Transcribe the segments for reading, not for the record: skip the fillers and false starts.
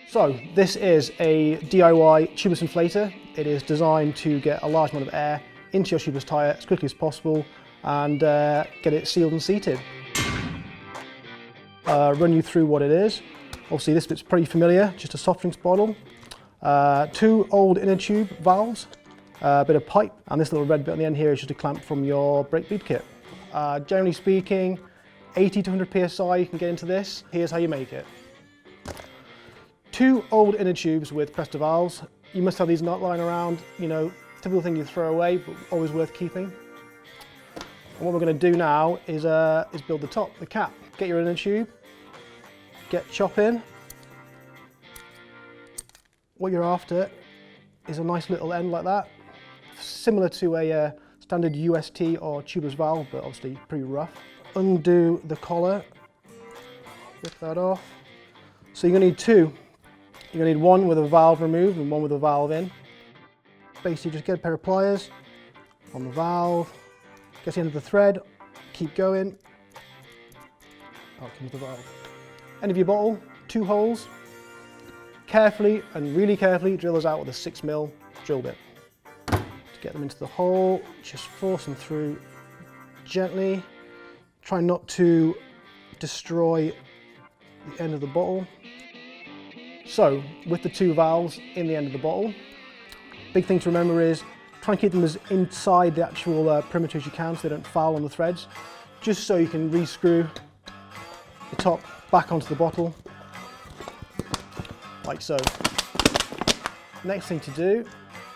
So this is a DIY tubeless inflator. It is designed to get a large amount of air into your tubeless tyre as quickly as possible and get it sealed and seated. Run you through what it is. Obviously this bit's pretty familiar, just a soft drinks bottle, 2 old inner tube valves, a bit of pipe, and this little red bit on the end here is just a clamp from your brake bleed kit. Generally speaking, 80 to 100 psi you can get into this. Here's how you make it. 2 old inner tubes with Presta valves. You must have these not lying around, you know, typical thing you throw away, but always worth keeping. And what we're going to do now is build the top, the cap. Get your inner tube, get chop in. What you're after is a nice little end like that, similar to a standard UST or tubeless valve, but obviously pretty rough. Undo the collar, rip that off. So you're going to need 2. You're going to need one with a valve removed and one with a valve in. Basically just get a pair of pliers on the valve, get the end of the thread, keep going. Out comes the valve. End of your bottle, 2 holes. Carefully and really carefully drill those out with a 6mm drill bit. To get them into the hole, just force them through gently. Try not to destroy the end of the bottle. So, with the 2 valves in the end of the bottle, big thing to remember is try and keep them as inside the actual perimeter as you can so they don't foul on the threads, just so you can re-screw the top back onto the bottle, like so. Next thing to do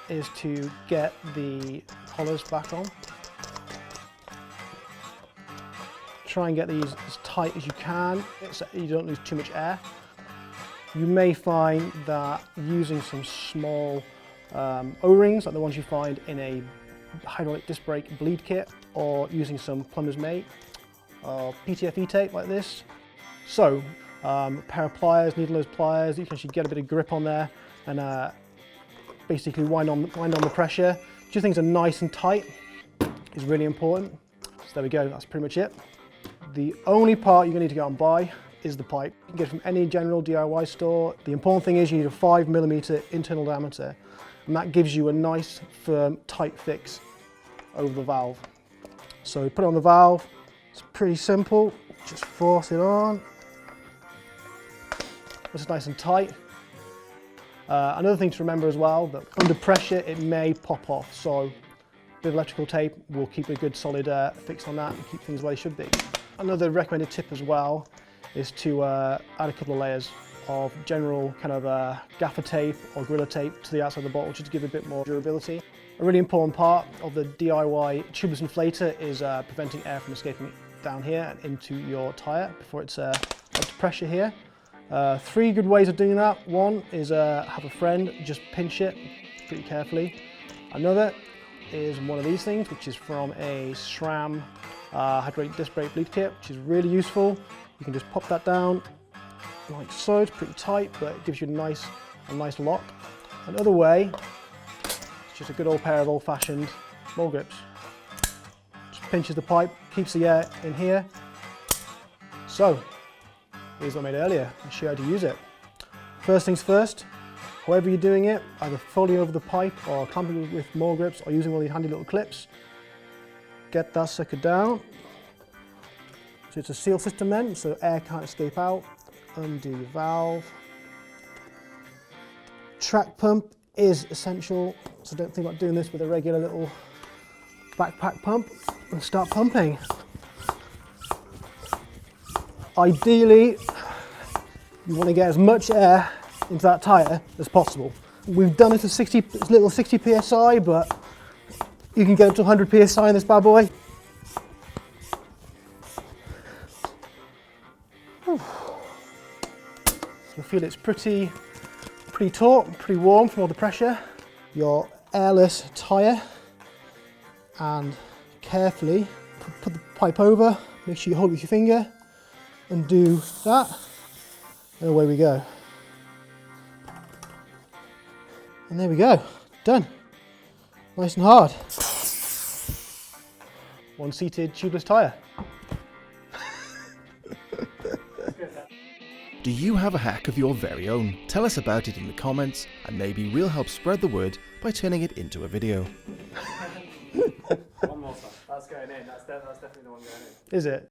is to get the collars back on. Try and get these as tight as you can so you don't lose too much air. You may find that using some small O-rings, like the ones you find in a hydraulic disc brake bleed kit, or using some plumber's mate or PTFE tape like this. So, a pair of pliers, needle nose pliers, you can actually get a bit of grip on there and basically wind on the pressure. Just things are nice and tight is really important. So there we go, that's pretty much it. The only part you're going to need to go out and buy is the pipe. You can get it from any general DIY store. The important thing is you need a 5mm internal diameter, and that gives you a nice, firm, tight fix over the valve. So put it on the valve, it's pretty simple, just force it on. It's nice and tight. Another thing to remember as well, that under pressure it may pop off, so a bit of electrical tape will keep a good solid fix on that and keep things where they should be. Another recommended tip as well is to add a couple of layers of general kind of gaffer tape or gorilla tape to the outside of the bottle just to give it a bit more durability. A really important part of the DIY tubeless inflator is preventing air from escaping down here and into your tyre before it's up to pressure here. 3 good ways of doing that. One is have a friend just pinch it pretty carefully. Another is one of these things, which is from a SRAM hydraulic disc brake bleed kit, which is really useful. You can just pop that down like so. It's pretty tight, but it gives you a nice lock. Another way, it's just a good old pair of old-fashioned mole grips. Just pinches the pipe, keeps the air in here. So, here's what I made earlier. I'll show you how to use it. First things first, however you're doing it, either folding over the pipe or clamping with mole grips or using one of these handy little clips, get that sucker down. So it's a seal system then, so air can't escape out. Undo your valve. Track pump is essential, so don't think about doing this with a regular little backpack pump, and start pumping. Ideally, you want to get as much air into that tyre as possible. We've done it to it's little 60 psi, but you can get up to 100 psi in this bad boy. You'll feel it's pretty taut, pretty warm from all the pressure. Your airless tyre, and carefully put the pipe over, make sure you hold it with your finger, undo that, and away we go. And there we go, done. Nice and hard. One seated tubeless tyre. Do you have a hack of your very own? Tell us about it in the comments, and maybe we'll help spread the word by turning it into a video. One more time. That's going in. That's definitely the one going in. Is it?